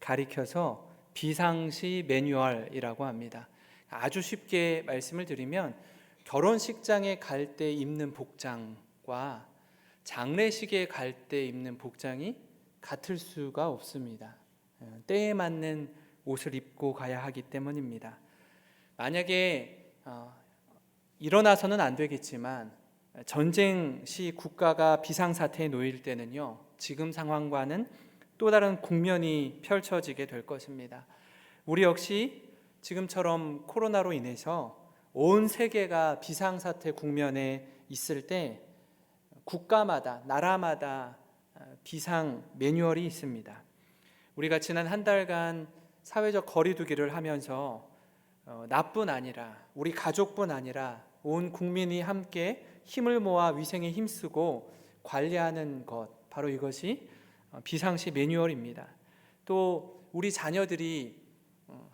가리켜서 비상시 매뉴얼이라고 합니다. 아주 쉽게 말씀을 드리면 결혼식장에 갈 때 입는 복장과 장례식에 갈 때 입는 복장이 같을 수가 없습니다. 때에 맞는 옷을 입고 가야 하기 때문입니다. 만약에 일어나서는 안 되겠지만 전쟁 시 국가가 비상사태에 놓일 때는요, 지금 상황과는 또 다른 국면이 펼쳐지게 될 것입니다. 우리 역시 지금처럼 코로나로 인해서 온 세계가 비상사태 국면에 있을 때 국가마다, 나라마다 비상 매뉴얼이 있습니다. 우리가 지난 한 달간 사회적 거리두기를 하면서 나뿐 아니라 우리 가족뿐 아니라 온 국민이 함께 힘을 모아 위생에 힘쓰고 관리하는 것, 바로 이것이 비상시 매뉴얼입니다. 또 우리 자녀들이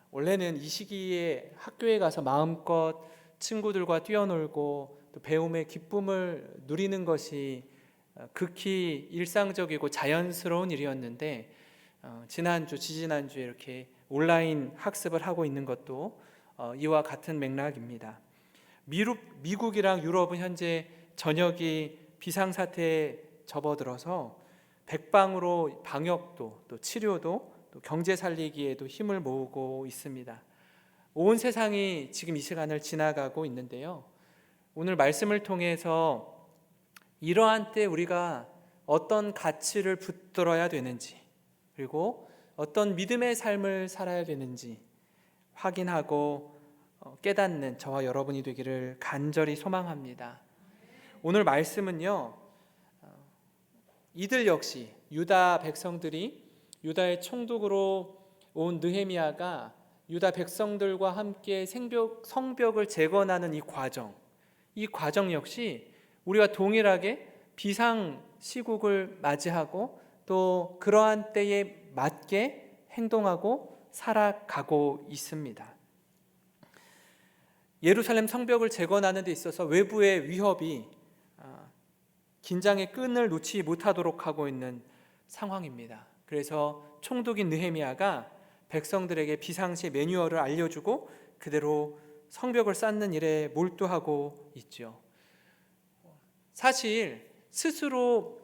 원래는 이 시기에 학교에 가서 마음껏 친구들과 뛰어놀고 또 배움의 기쁨을 누리는 것이 극히 일상적이고 자연스러운 일이었는데 지난주, 지지난주에 이렇게 온라인 학습을 하고 있는 것도 이와 같은 맥락입니다. 미국이랑 유럽은 현재 전역이 비상사태에 접어들어서 백방으로 방역도 또 치료도 또 경제 살리기에도 힘을 모으고 있습니다. 온 세상이 지금 이 시간을 지나가고 있는데요, 오늘 말씀을 통해서 이러한 때 우리가 어떤 가치를 붙들어야 되는지, 그리고 어떤 믿음의 삶을 살아야 되는지 확인하고 깨닫는 저와 여러분이 되기를 간절히 소망합니다. 오늘 말씀은요, 이들 역시 유다 백성들이, 유다의 총독으로 온 느헤미야가 유다 백성들과 함께 성벽을 재건하는 이 과정 역시 우리와 동일하게 비상 시국을 맞이하고 또 그러한 때에 맞게 행동하고 살아가고 있습니다. 예루살렘 성벽을 재건하는 데 있어서 외부의 위협이 긴장의 끈을 놓지 못하도록 하고 있는 상황입니다. 그래서 총독인 느헤미야가 백성들에게 비상시 매뉴얼을 알려주고 그대로 성벽을 쌓는 일에 몰두하고 있죠. 사실 스스로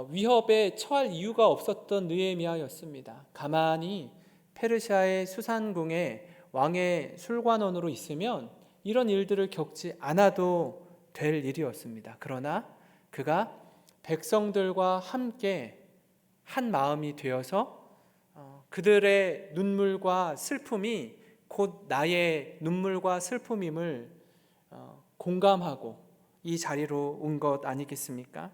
위협에 처할 이유가 없었던 느헤미야였습니다. 가만히 페르시아의 수산궁의 왕의 술관원으로 있으면 이런 일들을 겪지 않아도 될 일이었습니다. 그러나 그가 백성들과 함께 한 마음이 되어서 그들의 눈물과 슬픔이 곧 나의 눈물과 슬픔임을 공감하고 이 자리로 온 것 아니겠습니까?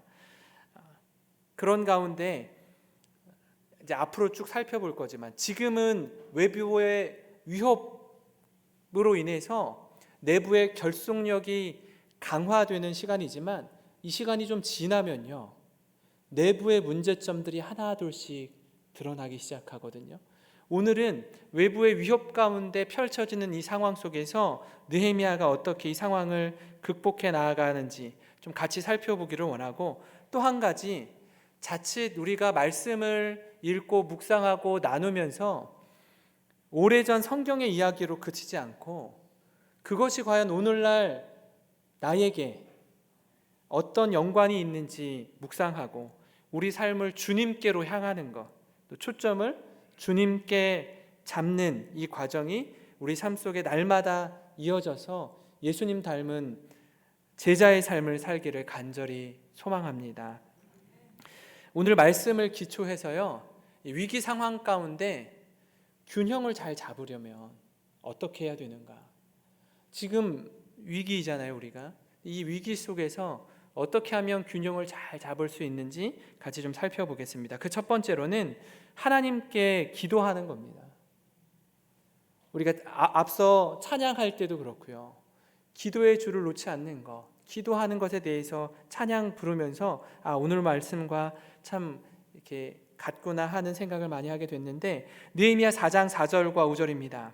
그런 가운데 이제 앞으로 쭉 살펴볼 거지만 지금은 외부의 위협으로 인해서 내부의 결속력이 강화되는 시간이지만 이 시간이 좀 지나면요, 내부의 문제점들이 하나둘씩 드러나기 시작하거든요. 오늘은 외부의 위협 가운데 펼쳐지는 이 상황 속에서 느헤미야가 어떻게 이 상황을 극복해 나아가는지 좀 같이 살펴보기를 원하고, 또 한 가지, 자칫 우리가 말씀을 읽고 묵상하고 나누면서 오래전 성경의 이야기로 그치지 않고 그것이 과연 오늘날 나에게 어떤 연관이 있는지 묵상하고 우리 삶을 주님께로 향하는 것, 또 초점을 주님께 잡는 이 과정이 우리 삶 속에 날마다 이어져서 예수님 닮은 제자의 삶을 살기를 간절히 소망합니다. 오늘 말씀을 기초해서요, 위기 상황 가운데 균형을 잘 잡으려면 어떻게 해야 되는가? 지금 위기이잖아요, 우리가. 이 위기 속에서 어떻게 하면 균형을 잘 잡을 수 있는지 같이 좀 살펴보겠습니다. 그 첫 번째로는 하나님께 기도하는 겁니다. 우리가 앞서 찬양할 때도 그렇고요, 기도의 줄을 놓지 않는 것, 기도하는 것에 대해서 찬양 부르면서 오늘 말씀과 참 이렇게 같구나 하는 생각을 많이 하게 됐는데, 느헤미야 4장 4절과 5절입니다.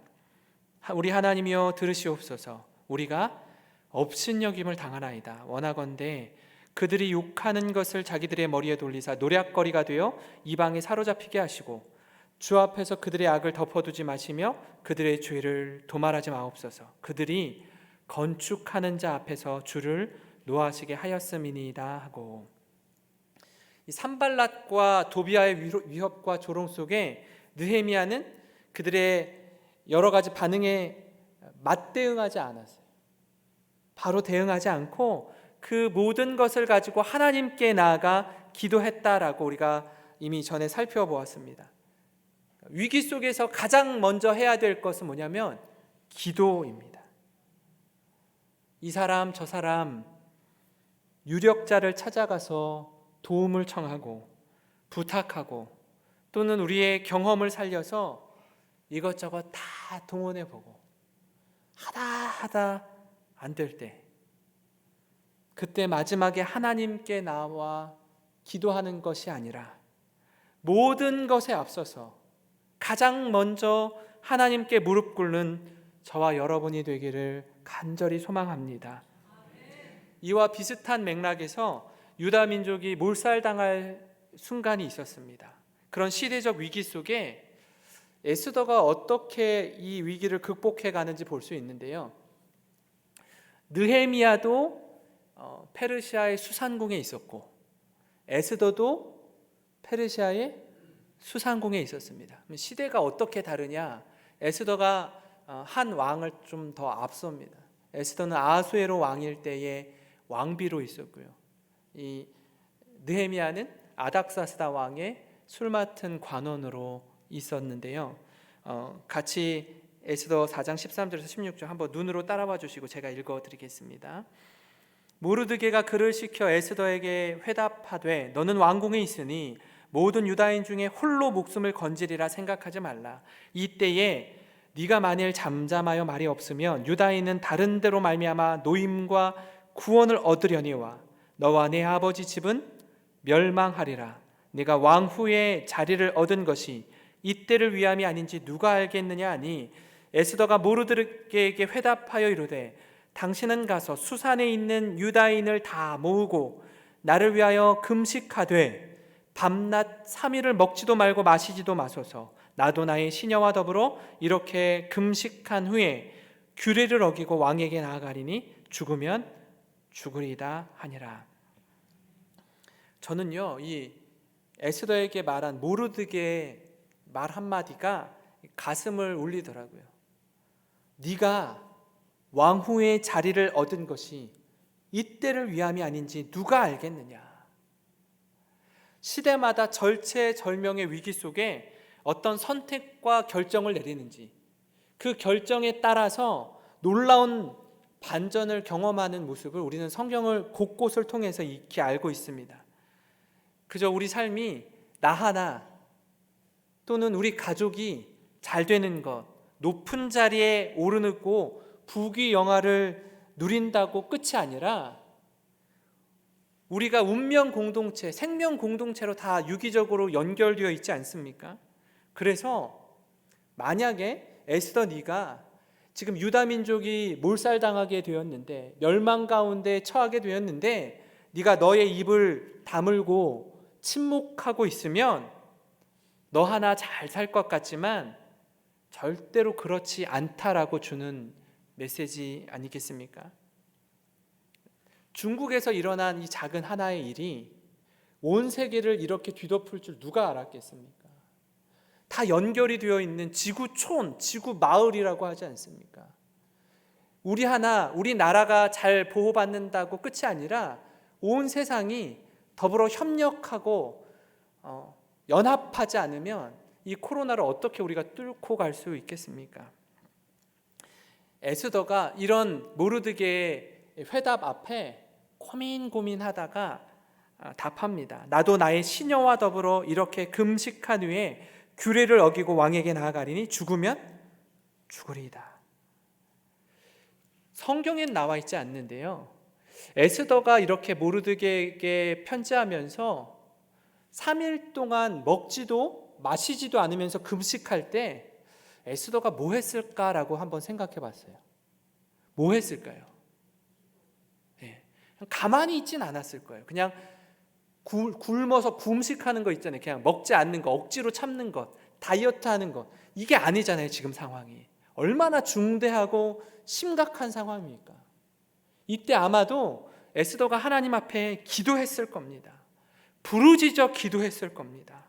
우리 하나님이여 들으시옵소서. 우리가 업신여김을 당하나이다. 원하건대 그들이 욕하는 것을 자기들의 머리에 돌리사 노략거리가 되어 이방에 사로잡히게 하시고 주 앞에서 그들의 악을 덮어두지 마시며 그들의 죄를 도말하지 마옵소서. 그들이 건축하는 자 앞에서 주를 노하시게 하였음이니이다 하고, 이 산발랏과 도비아의 위협과 조롱 속에 느헤미야는 그들의 여러 가지 반응에 맞대응하지 않았어요. 바로 대응하지 않고 그 모든 것을 가지고 하나님께 나아가 기도했다라고 우리가 이미 전에 살펴보았습니다. 위기 속에서 가장 먼저 해야 될 것은 뭐냐면 기도입니다. 이 사람 저 사람 유력자를 찾아가서 도움을 청하고 부탁하고, 또는 우리의 경험을 살려서 이것저것 다 동원해보고 하다 안 될 때, 그때 마지막에 하나님께 나와 기도하는 것이 아니라 모든 것에 앞서서 가장 먼저 하나님께 무릎 꿇는 저와 여러분이 되기를 간절히 소망합니다. 이와 비슷한 맥락에서 유다 민족이 몰살당할 순간이 있었습니다. 그런 시대적 위기 속에 에스더가 어떻게 이 위기를 극복해 가는지 볼 수 있는데요. 느헤미야도 페르시아의 수산궁에 있었고 에스더도 페르시아의 수산궁에 있었습니다. 시대가 어떻게 다르냐? 에스더가 한 왕을 좀 더 앞섭니다. 에스더는 아하수에로 왕일 때에 왕비로 있었고요. 이 느헤미야는 아닥사스다 왕의 술 맡은 관원으로 있었는데요. 같이 에스더 4장 13절에서 16절 한번 눈으로 따라와 주시고 제가 읽어드리겠습니다. 모르드게가 그를 시켜 에스더에게 회답하되 너는 왕궁에 있으니 모든 유다인 중에 홀로 목숨을 건지리라 생각하지 말라. 이때에 네가 만일 잠잠하여 말이 없으면 유다인은 다른 데로 말미암아 노임과 구원을 얻으려니와 너와 내 아버지 집은 멸망하리라. 네가 왕 후에 자리를 얻은 것이 이때를 위함이 아닌지 누가 알겠느냐 하니 에스더가 모르드게에게 회답하여 이르되 당신은 가서 수산에 있는 유다인을 다 모으고 나를 위하여 금식하되 밤낮 3일을 먹지도 말고 마시지도 마소서. 나도 나의 시녀와 더불어 이렇게 금식한 후에 규례를 어기고 왕에게 나아가리니 죽으면 죽으리다 하니라. 저는요, 이 에스더에게 말한 모르드게의 말 한마디가 가슴을 울리더라고요. 네가 왕후의 자리를 얻은 것이 이때를 위함이 아닌지 누가 알겠느냐. 시대마다 절체절명의 위기 속에 어떤 선택과 결정을 내리는지, 그 결정에 따라서 놀라운 반전을 경험하는 모습을 우리는 성경을 곳곳을 통해서 익히 알고 있습니다. 그저 우리 삶이 나 하나 또는 우리 가족이 잘 되는 것, 높은 자리에 오르고 부귀영화를 누린다고 끝이 아니라 우리가 운명 공동체, 생명 공동체로 다 유기적으로 연결되어 있지 않습니까? 그래서 만약에 에스더 네가 지금 유다 민족이 몰살당하게 되었는데, 멸망 가운데 처하게 되었는데 네가 너의 입을 다물고 침묵하고 있으면 너 하나 잘 살 것 같지만 절대로 그렇지 않다라고 주는 메시지 아니겠습니까? 중국에서 일어난 이 작은 하나의 일이 온 세계를 이렇게 뒤덮을 줄 누가 알았겠습니까? 다 연결이 되어 있는 지구촌, 지구 마을이라고 하지 않습니까? 우리 나라가 잘 보호받는다고 끝이 아니라 온 세상이 더불어 협력하고 연합하지 않으면 이 코로나를 어떻게 우리가 뚫고 갈 수 있겠습니까? 에스더가 이런 모르드게의 회답 앞에 고민하다가 답합니다. 나도 나의 시녀와 더불어 이렇게 금식한 후에 규례를 어기고 왕에게 나아가리니 죽으면 죽으리이다. 성경엔 나와 있지 않는데요, 에스더가 이렇게 모르드게에게 편지하면서 3일 동안 먹지도 마시지도 않으면서 금식할 때 에스더가 뭐 했을까라고 한번 생각해 봤어요. 뭐 했을까요? 가만히 있진 않았을 거예요. 그냥 굶어서 금식하는 거 있잖아요. 그냥 먹지 않는 거, 억지로 참는 것, 다이어트 하는 것, 이게 아니잖아요. 지금 상황이 얼마나 중대하고 심각한 상황입니까? 이때 아마도 에스더가 하나님 앞에 기도했을 겁니다. 부르짖어 기도했을 겁니다.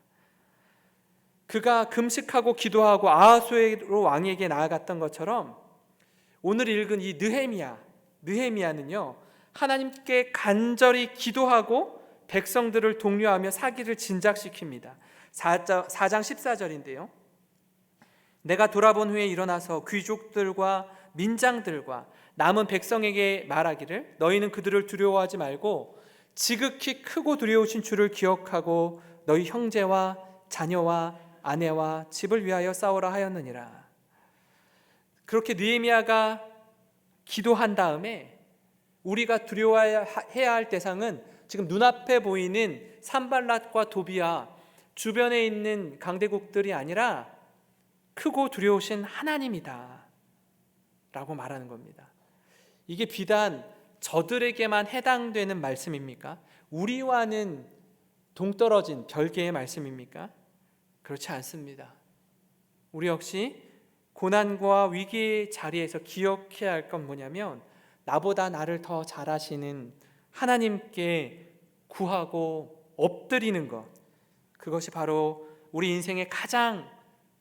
그가 금식하고 기도하고 아하수에로 왕에게 나아갔던 것처럼 오늘 읽은 이 느헤미야는요, 하나님께 간절히 기도하고 백성들을 독려하며 사기를 진작시킵니다. 4장 14절인데요. 내가 돌아본 후에 일어나서 귀족들과 민장들과 남은 백성에게 말하기를 너희는 그들을 두려워하지 말고 지극히 크고 두려우신 주를 기억하고 너희 형제와 자녀와 아내와 집을 위하여 싸우라 하였느니라. 그렇게 느헤미야가 기도한 다음에 우리가 두려워해야 할 대상은 지금 눈앞에 보이는 산발랏과 도비아 주변에 있는 강대국들이 아니라 크고 두려우신 하나님이다 라고 말하는 겁니다. 이게 비단 저들에게만 해당되는 말씀입니까? 우리와는 동떨어진 별개의 말씀입니까? 그렇지 않습니다. 우리 역시 고난과 위기의 자리에서 기억해야 할 건 뭐냐면 나보다 나를 더 잘 아시는 하나님께 구하고 엎드리는 것, 그것이 바로 우리 인생의 가장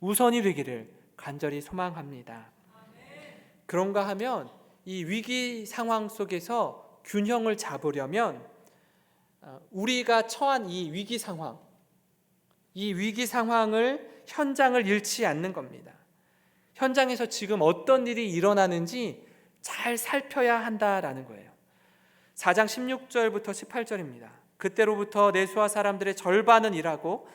우선이 되기를 간절히 소망합니다. 그런가 하면 이 위기 상황 속에서 균형을 잡으려면 우리가 처한 이 위기 상황을 현장을 잃지 않는 겁니다. 현장에서 지금 어떤 일이 일어나는지 잘 살펴야 한다라는 거예요. 4장 16절부터 18절입니다. 그때로부터 내수하 사람들의 절반은 일하고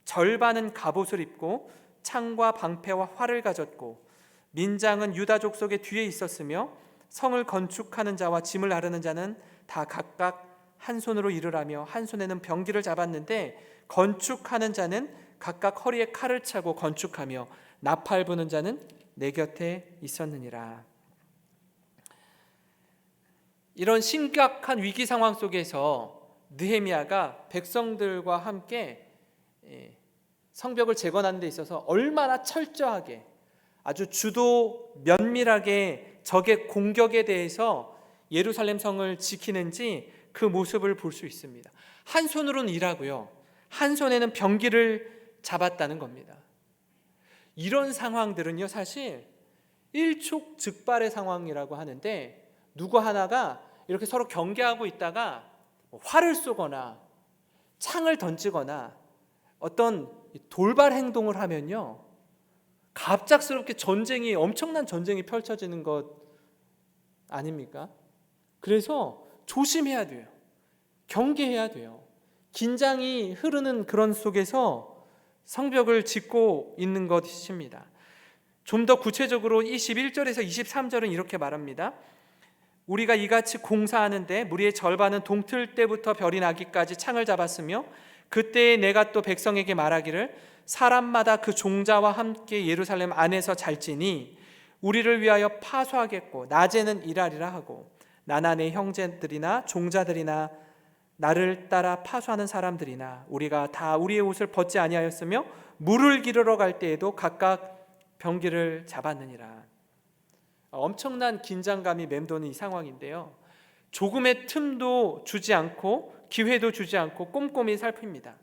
절반은 갑옷을 입고 창과 방패와 활을 가졌고 민장은 유다 족속의 뒤에 있었으며 성을 건축하는 자와 짐을 나르는 자는 다 각각 한 손으로 일을 하며 한 손에는 병기를 잡았는데 건축하는 자는 각각 허리에 칼을 차고 건축하며 나팔 부는 자는 내 곁에 있었느니라. 이런 심각한 위기 상황 속에서 느헤미야가 백성들과 함께 성벽을 재건하는 데 있어서 얼마나 철저하게 아주 주도 면밀하게 적의 공격에 대해서 예루살렘 성을 지키는지 그 모습을 볼 수 있습니다. 한 손으로는 일하고요, 한 손에는 병기를 잡았다는 겁니다. 이런 상황들은요, 사실 일촉즉발의 상황이라고 하는데 누구 하나가 이렇게 서로 경계하고 있다가 활을 쏘거나 창을 던지거나 어떤 돌발 행동을 하면요, 갑작스럽게 엄청난 전쟁이 펼쳐지는 것 아닙니까? 그래서 조심해야 돼요. 경계해야 돼요. 긴장이 흐르는 그런 속에서 성벽을 짓고 있는 것입니다. 좀 더 구체적으로 21절에서 23절은 이렇게 말합니다. 우리가 이같이 공사하는데 무리의 절반은 동틀 때부터 별이 나기까지 창을 잡았으며 그때에 내가 또 백성에게 말하기를 사람마다 그 종자와 함께 예루살렘 안에서 잘지니 우리를 위하여 파수하겠고 낮에는 일하리라 하고 나나 내 형제들이나 종자들이나 나를 따라 파수하는 사람들이나 우리가 다 우리의 옷을 벗지 아니하였으며 물을 기르러 갈 때에도 각각 병기를 잡았느니라. 엄청난 긴장감이 맴도는 이 상황인데요, 조금의 틈도 주지 않고 기회도 주지 않고 꼼꼼히 살핍니다.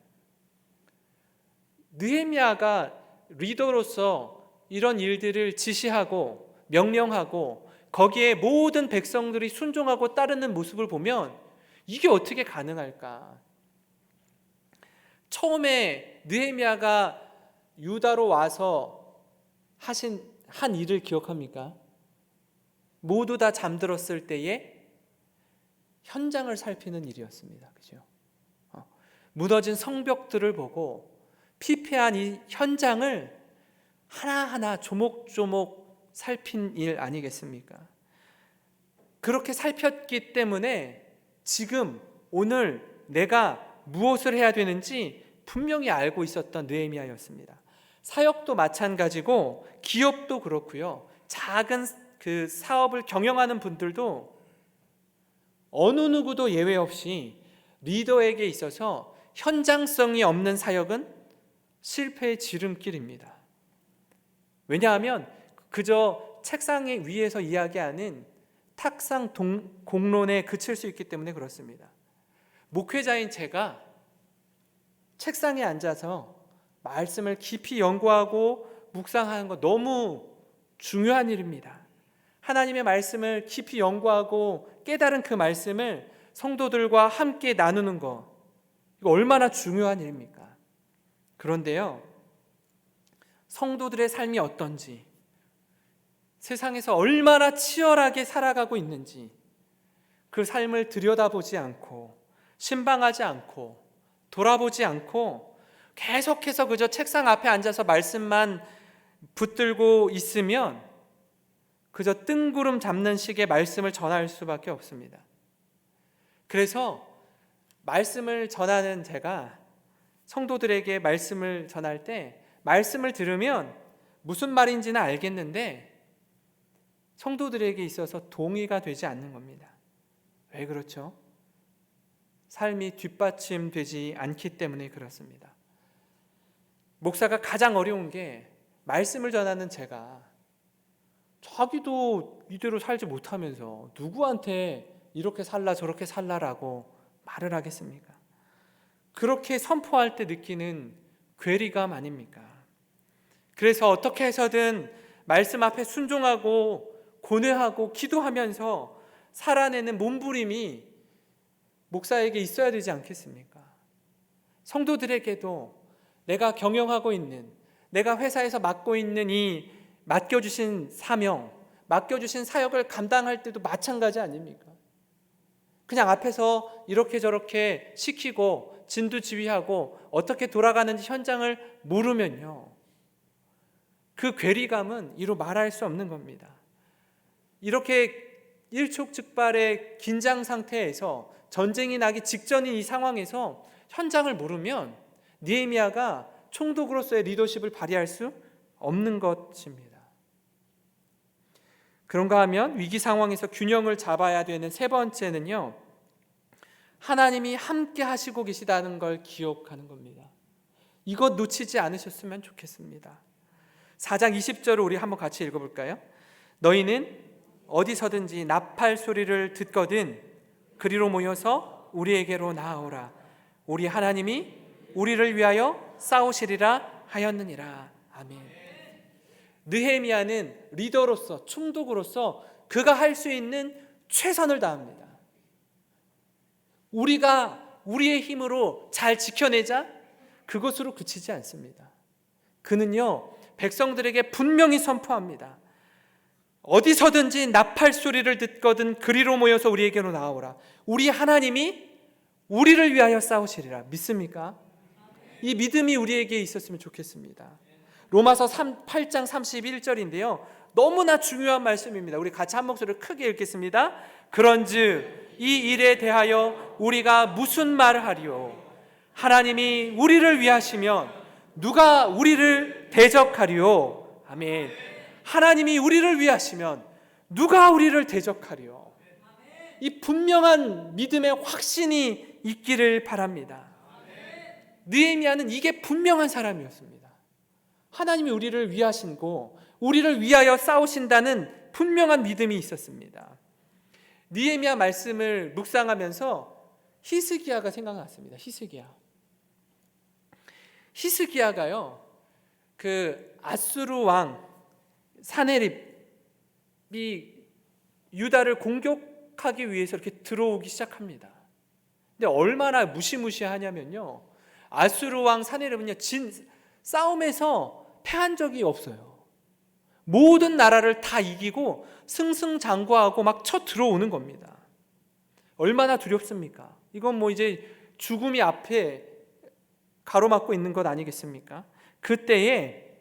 느헤미야가 리더로서 이런 일들을 지시하고 명령하고 거기에 모든 백성들이 순종하고 따르는 모습을 보면 이게 어떻게 가능할까? 처음에 느헤미야가 유다로 와서 한 일을 기억합니까? 모두 다 잠들었을 때에 현장을 살피는 일이었습니다. 그죠? 무너진 성벽들을 보고 피폐한 이 현장을 하나하나 조목조목 살핀 일 아니겠습니까? 그렇게 살폈기 때문에 지금 오늘 내가 무엇을 해야 되는지 분명히 알고 있었던 느헤미야였습니다. 사역도 마찬가지고 기업도 그렇고요, 작은 그 사업을 경영하는 분들도 어느 누구도 예외 없이 리더에게 있어서 현장성이 없는 사역은 실패의 지름길입니다. 왜냐하면 그저 책상 위에서 이야기하는 탁상 공론에 그칠 수 있기 때문에 그렇습니다. 목회자인 제가 책상에 앉아서 말씀을 깊이 연구하고 묵상하는 거 너무 중요한 일입니다. 하나님의 말씀을 깊이 연구하고 깨달은 그 말씀을 성도들과 함께 나누는 거, 이거 얼마나 중요한 일입니까? 그런데요, 성도들의 삶이 어떤지, 세상에서 얼마나 치열하게 살아가고 있는지 그 삶을 들여다보지 않고 신방하지 않고 돌아보지 않고 계속해서 그저 책상 앞에 앉아서 말씀만 붙들고 있으면 그저 뜬구름 잡는 식의 말씀을 전할 수밖에 없습니다. 그래서 말씀을 전하는 제가 성도들에게 말씀을 전할 때 말씀을 들으면 무슨 말인지는 알겠는데 성도들에게 있어서 동의가 되지 않는 겁니다. 왜 그렇죠? 삶이 뒷받침되지 않기 때문에 그렇습니다. 목사가 가장 어려운 게 말씀을 전하는 제가 자기도 이대로 살지 못하면서 누구한테 이렇게 살라 저렇게 살라라고 말을 하겠습니까? 그렇게 선포할 때 느끼는 괴리감 아닙니까? 그래서 어떻게 해서든 말씀 앞에 순종하고 고뇌하고 기도하면서 살아내는 몸부림이 목사에게 있어야 되지 않겠습니까? 성도들에게도 내가 경영하고 있는, 내가 회사에서 맡고 있는 이 맡겨주신 사명, 맡겨주신 사역을 감당할 때도 마찬가지 아닙니까? 그냥 앞에서 이렇게 저렇게 시키고 진두지휘하고 어떻게 돌아가는지 현장을 모르면요, 그 괴리감은 이루 말할 수 없는 겁니다. 이렇게 일촉즉발의 긴장 상태에서 전쟁이 나기 직전인 이 상황에서 현장을 모르면 느헤미야가 총독으로서의 리더십을 발휘할 수 없는 것입니다. 그런가 하면 위기 상황에서 균형을 잡아야 되는 세 번째는요, 하나님이 함께 하시고 계시다는 걸 기억하는 겁니다. 이것 놓치지 않으셨으면 좋겠습니다. 4장 20절을 우리 한번 같이 읽어볼까요? 너희는 어디서든지 나팔 소리를 듣거든 그리로 모여서 우리에게로 나아오라. 우리 하나님이 우리를 위하여 싸우시리라 하였느니라. 아멘. 느헤미야는 리더로서, 총독으로서 그가 할 수 있는 최선을 다합니다. 우리가 우리의 힘으로 잘 지켜내자, 그것으로 그치지 않습니다. 그는요, 백성들에게 분명히 선포합니다. 어디서든지 나팔 소리를 듣거든 그리로 모여서 우리에게로 나아오라. 우리 하나님이 우리를 위하여 싸우시리라. 믿습니까? 이 믿음이 우리에게 있었으면 좋겠습니다. 로마서 8장 31절인데요, 너무나 중요한 말씀입니다. 우리 같이 한 목소리를 크게 읽겠습니다. 그런즉 이 일에 대하여 우리가 무슨 말을 하리요? 하나님이 우리를 위하시면 누가 우리를 대적하리요? 아멘. 하나님이 우리를 위하시면 누가 우리를 대적하리요? 이 분명한 믿음의 확신이 있기를 바랍니다. 느헤미야는 이게 분명한 사람이었습니다. 하나님이 우리를 위하시고 우리를 위하여 싸우신다는 분명한 믿음이 있었습니다. 느헤미야 말씀을 묵상하면서 히스기야가 생각났습니다. 히스기야가요, 그 아수르 왕 사네립이 유다를 공격하기 위해서 이렇게 들어오기 시작합니다. 근데 얼마나 무시무시하냐면요, 아수르 왕 사네립은요, 싸움에서 패한 적이 없어요. 모든 나라를 다 이기고 승승장구하고 막 쳐 들어오는 겁니다. 얼마나 두렵습니까? 이건 뭐 이제 죽음이 앞에 가로막고 있는 것 아니겠습니까? 그때에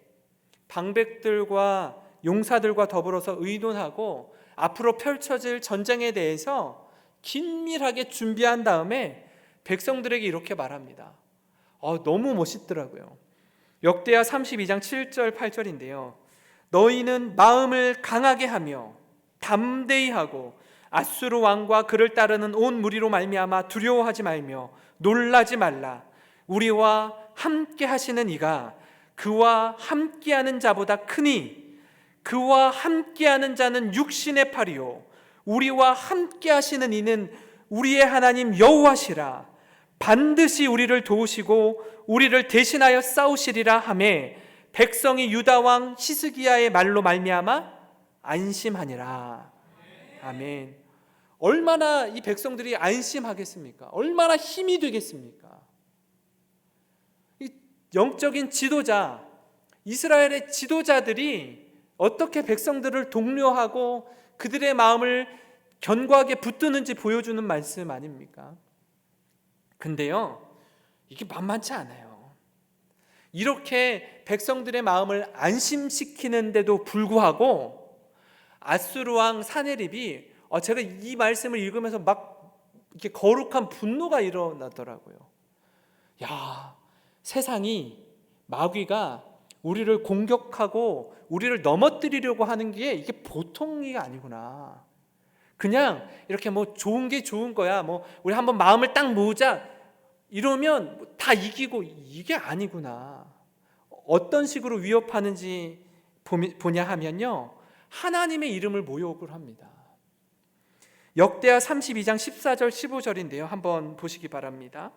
방백들과 용사들과 더불어서 의논하고 앞으로 펼쳐질 전쟁에 대해서 긴밀하게 준비한 다음에 백성들에게 이렇게 말합니다. 너무 멋있더라고요. 역대하 32장 7절 8절인데요. 너희는 마음을 강하게 하며 담대히 하고 아수르 왕과 그를 따르는 온 무리로 말미암아 두려워하지 말며 놀라지 말라. 우리와 함께 하시는 이가 그와 함께하는 자보다 크니 그와 함께하는 자는 육신의 팔이요 우리와 함께하시는 이는 우리의 하나님 여호와시라. 반드시 우리를 도우시고 우리를 대신하여 싸우시리라 하매 백성이 유다 왕 히스기야의 말로 말미암아 안심하니라. 아멘. 얼마나 이 백성들이 안심하겠습니까? 얼마나 힘이 되겠습니까? 이 영적인 지도자, 이스라엘의 지도자들이 어떻게 백성들을 독려하고 그들의 마음을 견고하게 붙드는지 보여주는 말씀 아닙니까? 근데요, 이게 만만치 않아요. 이렇게 백성들의 마음을 안심시키는데도 불구하고 아수르 왕 사네립이 제가 이 말씀을 읽으면서 막 이렇게 거룩한 분노가 일어나더라고요. 야, 세상이 마귀가 우리를 공격하고 우리를 넘어뜨리려고 하는 게 이게 보통이 아니구나. 그냥 이렇게 뭐 좋은 게 좋은 거야. 뭐 우리 한번 마음을 딱 모으자 이러면 다 이기고 이게 아니구나. 어떤 식으로 위협하는지 보냐 하면요. 하나님의 이름을 모욕을 합니다. 역대하 32장 14절 15절인데요. 한번 보시기 바랍니다.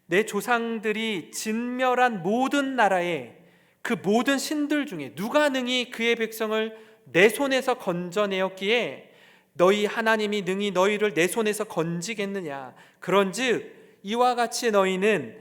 내 조상들이 진멸한 모든 나라에 그 모든 신들 중에 누가 능히 그의 백성을 내 손에서 건져내었기에 너희 하나님이 능히 너희를 내 손에서 건지겠느냐. 그런즉 이와 같이 너희는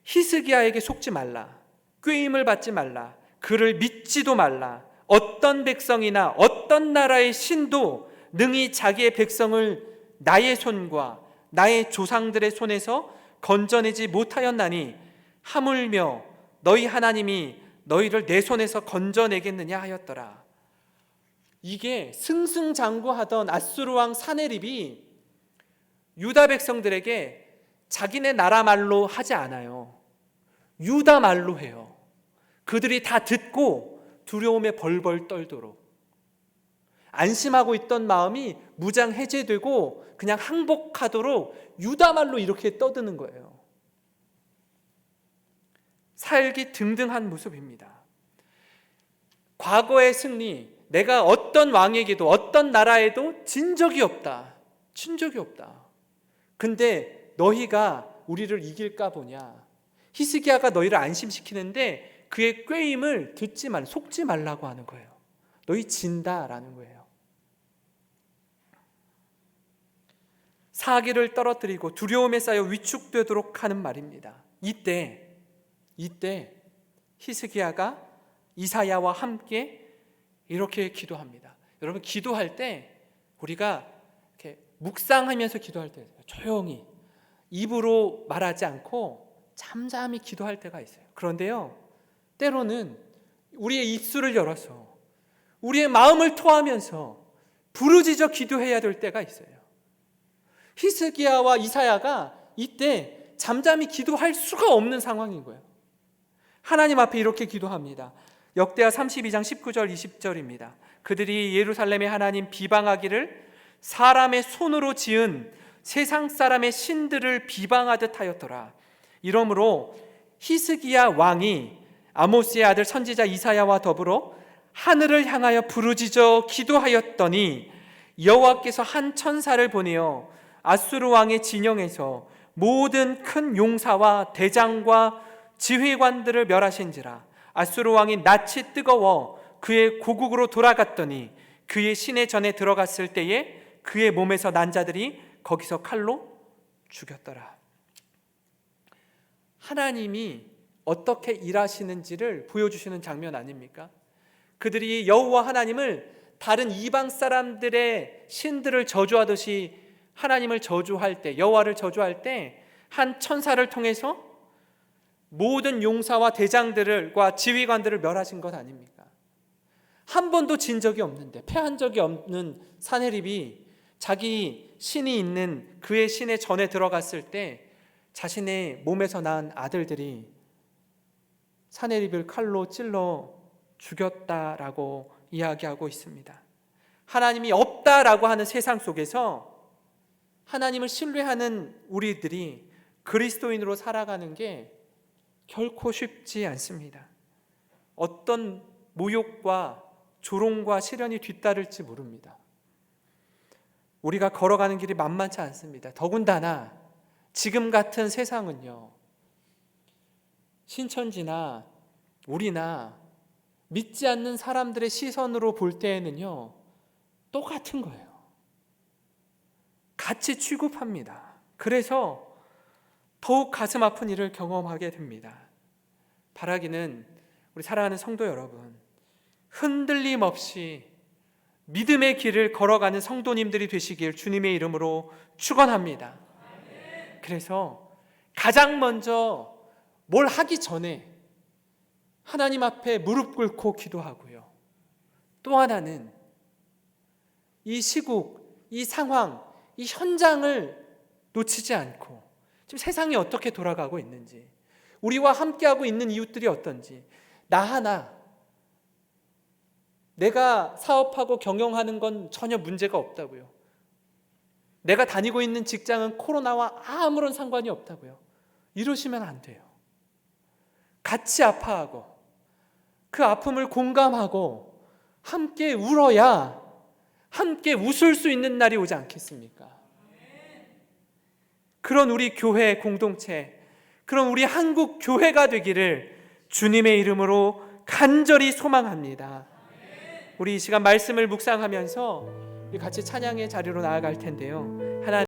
히스기야에게 속지 말라. 꾀임을 받지 말라. 그를 믿지도 말라. 어떤 백성이나 어떤 나라의 신도 능히 자기의 백성을 나의 손과 나의 조상들의 손에서 건져내지 못하였나니 하물며 너희 하나님이 너희를 내 손에서 건져내겠느냐 하였더라. 이게 승승장구하던 아수르 왕 사네립이 유다 백성들에게 자기네 나라 말로 하지 않아요. 유다 말로 해요. 그들이 다 듣고 두려움에 벌벌 떨도록. 안심하고 있던 마음이 무장 해제되고 그냥 항복하도록 유다 말로 이렇게 떠드는 거예요. 살기 등등한 모습입니다. 과거의 승리, 내가 어떤 왕에게도 어떤 나라에도 진 적이 없다. 친 적이 없다. 근데 너희가 우리를 이길까 보냐. 히스기야가 너희를 안심시키는데 그의 꾀임을 듣지 말, 속지 말라고 하는 거예요. 너희 진다라는 거예요. 사기를 떨어뜨리고 두려움에 쌓여 위축되도록 하는 말입니다. 이때 히스기야가 이사야와 함께 이렇게 기도합니다. 여러분, 기도할 때 우리가 이렇게 묵상하면서 기도할 때 조용히 입으로 말하지 않고 잠잠히 기도할 때가 있어요. 그런데요, 때로는 우리의 입술을 열어서 우리의 마음을 토하면서 부르짖어 기도해야 될 때가 있어요. 히스기야와 이사야가 이때 잠잠히 기도할 수가 없는 상황인 거예요. 하나님 앞에 이렇게 기도합니다. 역대하 32장 19절 20절입니다. 그들이 예루살렘의 하나님 비방하기를 사람의 손으로 지은 세상 사람의 신들을 비방하듯 하였더라. 이러므로 히스기야 왕이 아모스의 아들 선지자 이사야와 더불어 하늘을 향하여 부르짖어 기도하였더니 여호와께서 한 천사를 보내어 아수르 왕의 진영에서 모든 큰 용사와 대장과 지휘관들을 멸하신지라. 아수르 왕이 낯이 뜨거워 그의 고국으로 돌아갔더니 그의 시내 전에 들어갔을 때에 그의 몸에서 난 자들이 거기서 칼로 죽였더라. 하나님이 어떻게 일하시는지를 보여주시는 장면 아닙니까? 그들이 여호와 하나님을 다른 이방 사람들의 신들을 저주하듯이 하나님을 저주할 때, 여호와를 저주할 때 한 천사를 통해서 모든 용사와 대장들과 지휘관들을 멸하신 것 아닙니까? 한 번도 진 적이 없는데, 패한 적이 없는 사네립이 자기 신이 있는 그의 신의 전에 들어갔을 때 자신의 몸에서 난 아들들이 사네립을 칼로 찔러 죽였다라고 이야기하고 있습니다. 하나님이 없다라고 하는 세상 속에서 하나님을 신뢰하는 우리들이 그리스도인으로 살아가는 게 결코 쉽지 않습니다. 어떤 모욕과 조롱과 시련이 뒤따를지 모릅니다. 우리가 걸어가는 길이 만만치 않습니다. 더군다나 지금 같은 세상은요, 신천지나 우리나 믿지 않는 사람들의 시선으로 볼 때에는요, 똑같은 거예요. 같이 취급합니다. 그래서 더욱 가슴 아픈 일을 경험하게 됩니다. 바라기는 우리 사랑하는 성도 여러분, 흔들림 없이 믿음의 길을 걸어가는 성도님들이 되시길 주님의 이름으로 축원합니다. 그래서 가장 먼저 뭘 하기 전에 하나님 앞에 무릎 꿇고 기도하고요. 또 하나는 이 시국, 이 상황, 이 현장을 놓치지 않고 지금 세상이 어떻게 돌아가고 있는지, 우리와 함께하고 있는 이웃들이 어떤지, 나 하나 내가 사업하고 경영하는 건 전혀 문제가 없다고요. 내가 다니고 있는 직장은 코로나와 아무런 상관이 없다고요. 이러시면 안 돼요. 같이 아파하고 그 아픔을 공감하고 함께 울어야 함께 웃을 수 있는 날이 오지 않겠습니까? 그런 우리 교회 공동체, 그런 우리 한국 교회가 되기를 주님의 이름으로 간절히 소망합니다. 우리 이 시간 말씀을 묵상하면서 같이 찬양의 자리로 나아갈 텐데요. 하나님